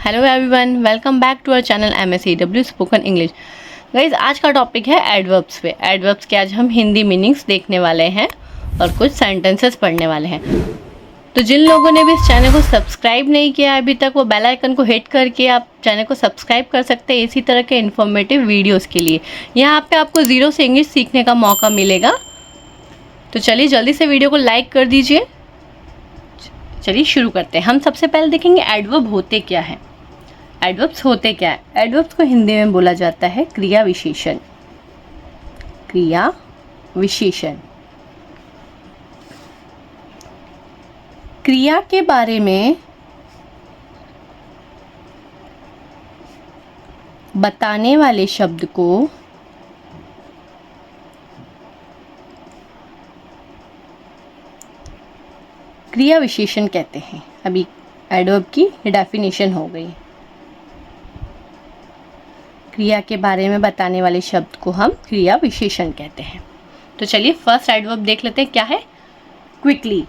Hello everyone, welcome back to our channel MSEW spoken English. Guys, आज का topic है adverbs पे। Adverbs के आज हम हिंदी मीनिंग्स देखने वाले हैं और कुछ सेंटेंसेस पढ़ने वाले हैं। तो जिन लोगों ने भी इस चैनल को सब्सक्राइब नहीं किया अभी तक, वो बेल आइकन को हिट करके आप चैनल को सब्सक्राइब कर सकते हैं इसी तरह के इन्फॉर्मेटिव वीडियोज़ के लिए। यहाँ पे आपको ज़ीरो से इंग्लिश सीखने का मौका मिलेगा। तो चलिए जल्दी से वीडियो को लाइक कर दीजिए। चलिए शुरू करते हैं। हम सबसे पहले देखेंगे एडवर्ब होते क्या हैं। एडवर्ब्स होते क्या है? एडवर्ब्स को हिंदी में बोला जाता है क्रिया विशेषण। क्रिया विशेषण। क्रिया के बारे में बताने वाले शब्द को क्रिया विशेषण कहते हैं। अभी एडवर्ब की डेफिनेशन हो गई। क्रिया के बारे में बताने वाले शब्द को हम क्रिया विशेषण कहते हैं। तो चलिए फर्स्ट एडवर्ब देख लेते हैं क्या है। क्विकली।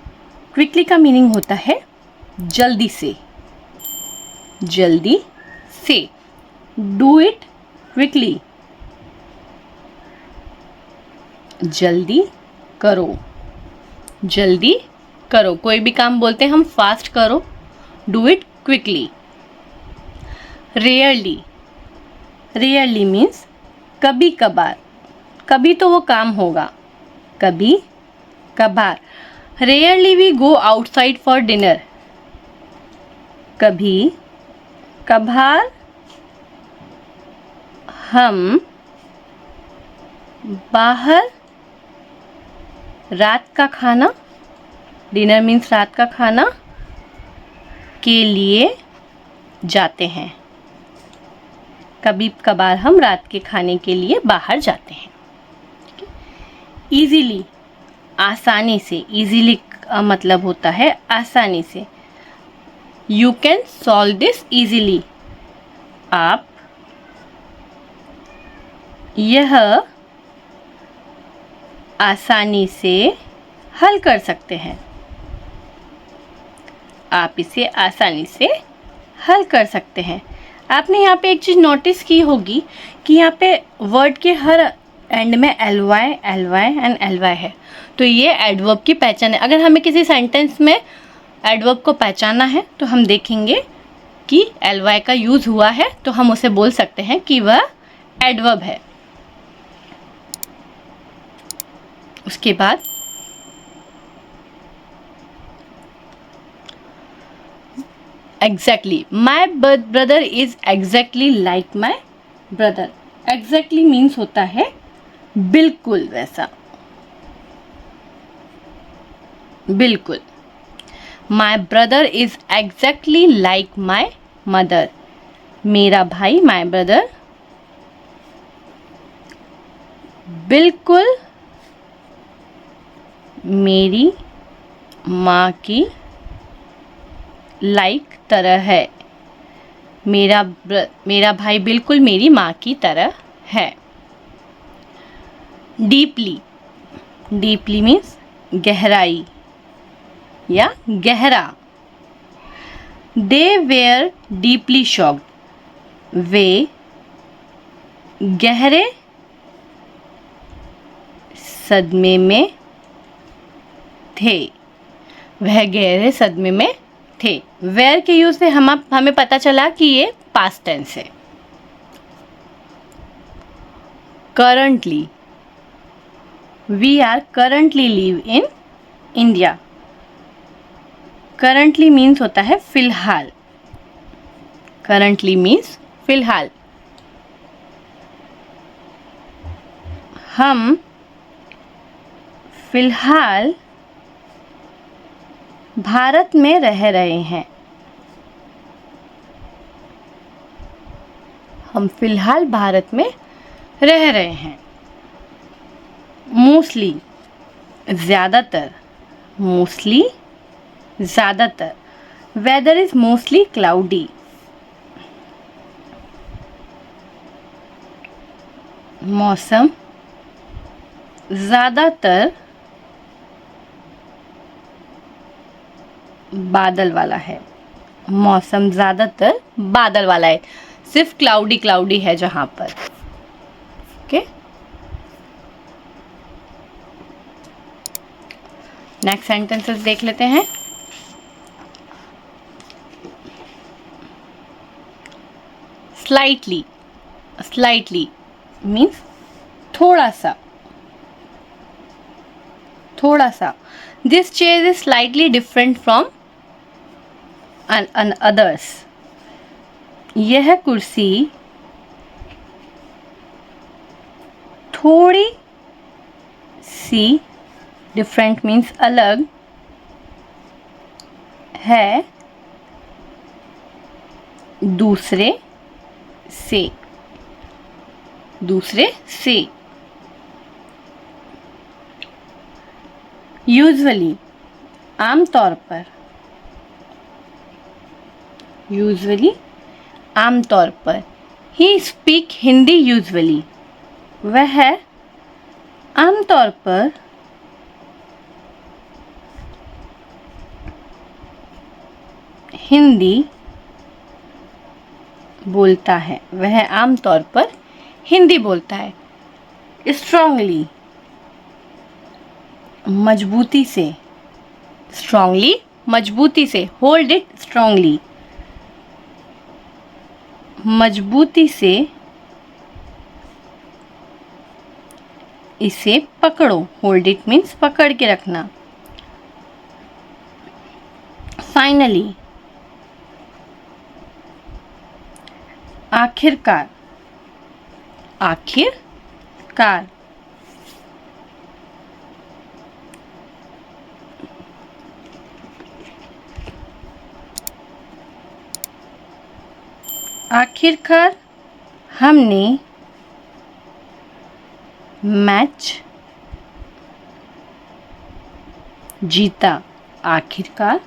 क्विकली का मीनिंग होता है जल्दी से। जल्दी से। Do it quickly. जल्दी करो। जल्दी करो। कोई भी काम बोलते हैं हम फास्ट करो। Do it quickly. Rarely. Rarely means कभी कभार। कभी तो वो काम होगा, कभी कभार। Rarely we go outside for dinner. कभी कभार हम बाहर रात का खाना, डिनर मीन्स रात का खाना, के लिए जाते हैं। कभी कभार हम रात के खाने के लिए बाहर जाते हैं। इजीली, आसानी से। इजीली का मतलब होता है आसानी से। You can solve this easily. आप यह आसानी से हल कर सकते हैं। आप इसे आसानी से हल कर सकते हैं। आपने यहाँ पे एक चीज़ नोटिस की होगी कि यहाँ पे वर्ड के हर एंड में ly एंड ly है। तो ये एडवर्ब की पहचान है। अगर हमें किसी सेंटेंस में एडवर्ब को पहचानना है तो हम देखेंगे कि ly का यूज़ हुआ है तो हम उसे बोल सकते हैं कि वह एडवर्ब है। उसके बाद exactly. My brother is exactly like my brother. Exactly means होता है बिल्कुल वैसा। बिल्कुल। My brother is exactly like my mother. मेरा भाई, माई ब्रदर, बिल्कुल मेरी माँ की लाइक तरह है। मेरा भाई बिल्कुल मेरी माँ की तरह है। डीपली। डीपली मीन्स गहराई या गहरा। दे वेयर डीपली शॉक्ड। वे गहरे सदमे में थे। वह गहरे सदमे में थे। वेयर के यूज से हमें पता चला कि ये पास्ट टेंस है। Currently. We are currently live in India. Currently means होता है फिलहाल। करंटली मीन्स फिलहाल। हम फिलहाल भारत में रह रहे हैं। हम फिलहाल भारत में रह रहे हैं। मोस्टली, ज़्यादातर। मोस्टली ज़्यादातर। Weather is mostly cloudy. मौसम ज़्यादातर बादल वाला है। मौसम ज़्यादातर बादल वाला है, सिर्फ क्लाउडी क्लाउडी है जहाँ पर। ओके, नेक्स्ट सेंटेंसेस देख लेते हैं। स्लाइटली, स्लाइटली मीन्स थोड़ा सा, थोड़ा सा। This chair is slightly different from others. यह कुर्सी थोड़ी सी, डिफरेंट मीन्स अलग, है दूसरे से, दूसरे से। यूजुअली, आमतौर पर, यूजुअली आमतौर पर। ही स्पीक हिंदी यूजुअली, वह आमतौर पर हिंदी बोलता है, वह आमतौर पर हिंदी बोलता है। स्ट्रांगली, मजबूती से, स्ट्रांगली मजबूती से। होल्ड इट स्ट्रांगली, मजबूती से इसे पकड़ो। होल्ड इट मीन्स पकड़ के रखना। फाइनली, आखिरकार, आखिरकार। आखिरकार हमने मैच जीता, आखिरकार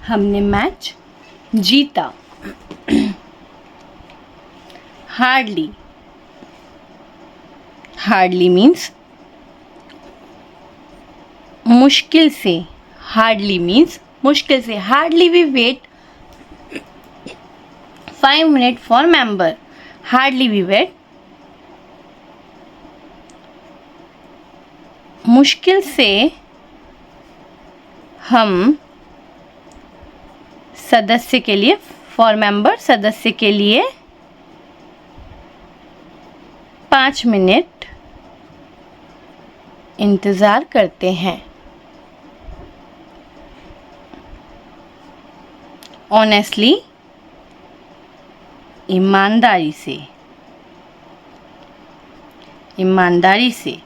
हमने मैच जीता। हार्डली, हार्डली मीन्स मुश्किल से, हार्डली मीन्स मुश्किल से। Hardly we wait 5 minutes for member, hardly we wait, मुश्किल से हम सदस्य के लिए, फॉर मेंबर सदस्य के लिए 5 मिनट इंतज़ार करते हैं। ऑनेस्टली, ईमानदारी से, ईमानदारी से।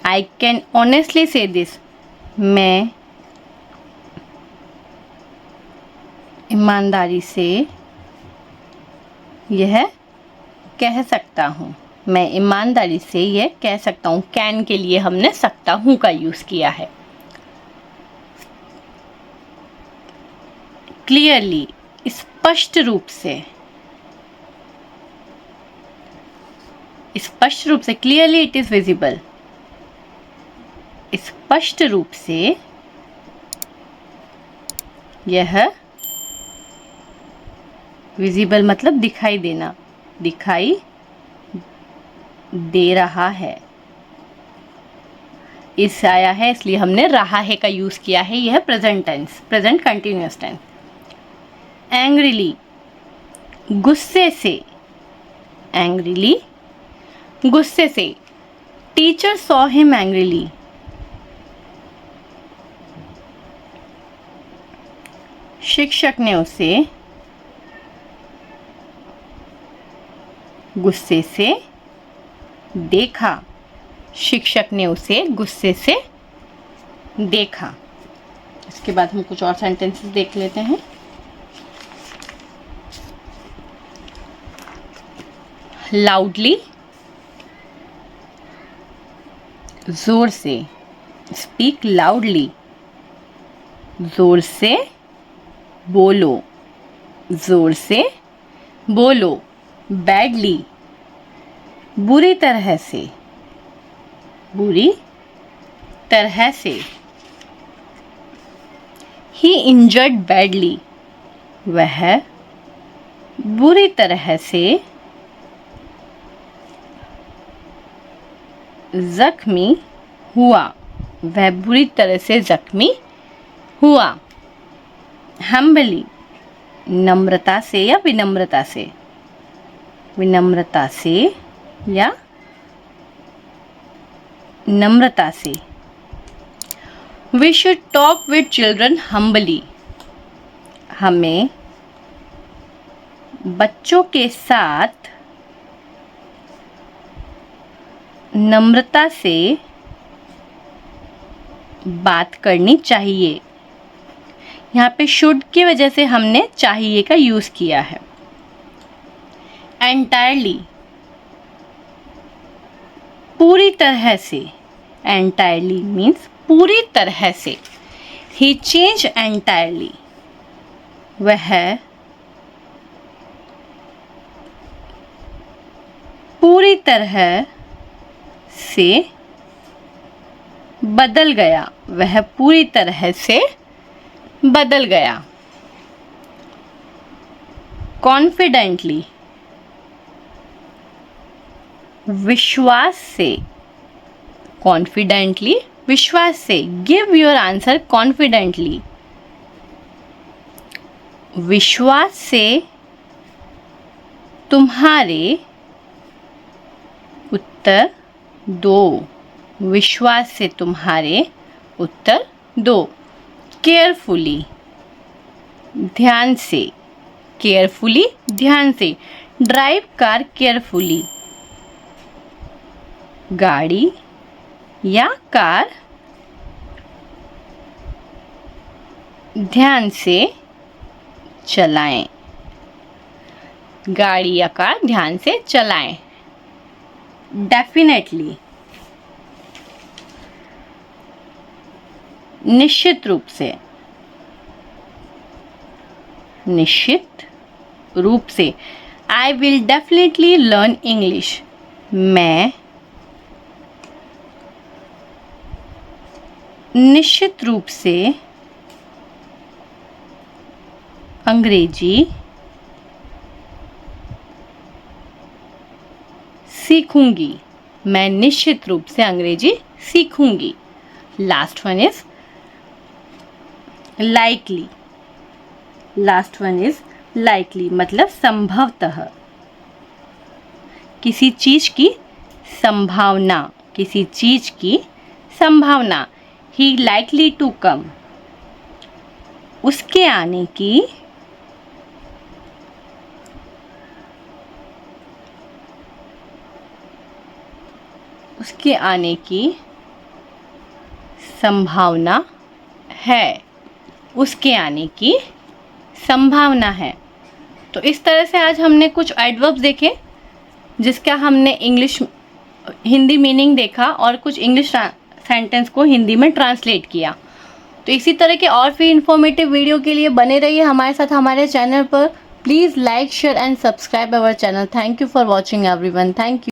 आई कैन ऑनेस्टली से दिस, मैं ईमानदारी से यह कह सकता हूँ, मैं ईमानदारी से यह कह सकता हूँ। कैन के लिए हमने सकता हूँ का यूज़ किया है। क्लियरली, स्पष्ट रूप से, स्पष्ट रूप से। क्लियरली इट इज विजिबल, स्पष्ट रूप से यह, विजिबल मतलब दिखाई देना, दिखाई दे रहा है। इस आया है इसलिए हमने रहा है का यूज किया है। यह present tense, present continuous tense. Angrily, गुस्से से, एंग्रीली गुस्से से। टीचर सॉ हिम एंग्रीली, शिक्षक ने उसे गुस्से से देखा, शिक्षक ने उसे गुस्से से देखा। इसके बाद हम कुछ और सेंटेंसेस देख लेते हैं। लाउडली, जोर से। स्पीक लाउडली, जोर से बोलो, जोर से बोलो। बैडली, बुरी तरह से, बुरी तरह से। ही इंजर्ड बैडली, वह बुरी तरह से जख्मी हुआ। वह बुरी तरह से जख्मी हुआ। हम्बली, नम्रता से या विनम्रता से, विनम्रता से या नम्रता से। We should talk with children humbly. हमें बच्चों के साथ नम्रता से बात करनी चाहिए। यहाँ पे शुड की वजह से हमने चाहिए का यूज़ किया है। एंटायरली, पूरी तरह से। एंटायरली मीन्स पूरी तरह से। ही चेंज एंटायरली, वह पूरी तरह से बदल गया। वह पूरी तरह से बदल गया। कॉन्फिडेंटली, विश्वास से। कॉन्फिडेंटली, विश्वास से। Give your answer confidently. विश्वास से तुम्हारे उत्तर दो। विश्वास से तुम्हारे उत्तर दो। केयरफुली, ध्यान से। केयरफुली, ध्यान से। ड्राइव कार केयरफुली, गाड़ी या कार ध्यान से चलाएं। गाड़ी या कार ध्यान से चलाएं। डेफिनेटली, निश्चित रूप से। निश्चित रूप से। I will definitely learn English. मैं निश्चित रूप से अंग्रेजी सीखूंगी। मैं निश्चित रूप से अंग्रेजी सीखूंगी। Last one is likely. Last one is likely मतलब संभवतः। किसी चीज की संभावना। किसी चीज की संभावना। ही लाइकली टू कम, उसके आने की संभावना है। उसके आने की संभावना है। तो इस तरह से आज हमने कुछ एडवर्ब्स देखे जिसका हमने हिंदी मीनिंग देखा और कुछ इंग्लिश सेंटेंस को हिंदी में ट्रांसलेट किया। तो इसी तरह के और भी इंफॉर्मेटिव वीडियो के लिए बने रहिए हमारे साथ हमारे चैनल पर। Please like share and subscribe our channel. Thank you for watching everyone. Thank you.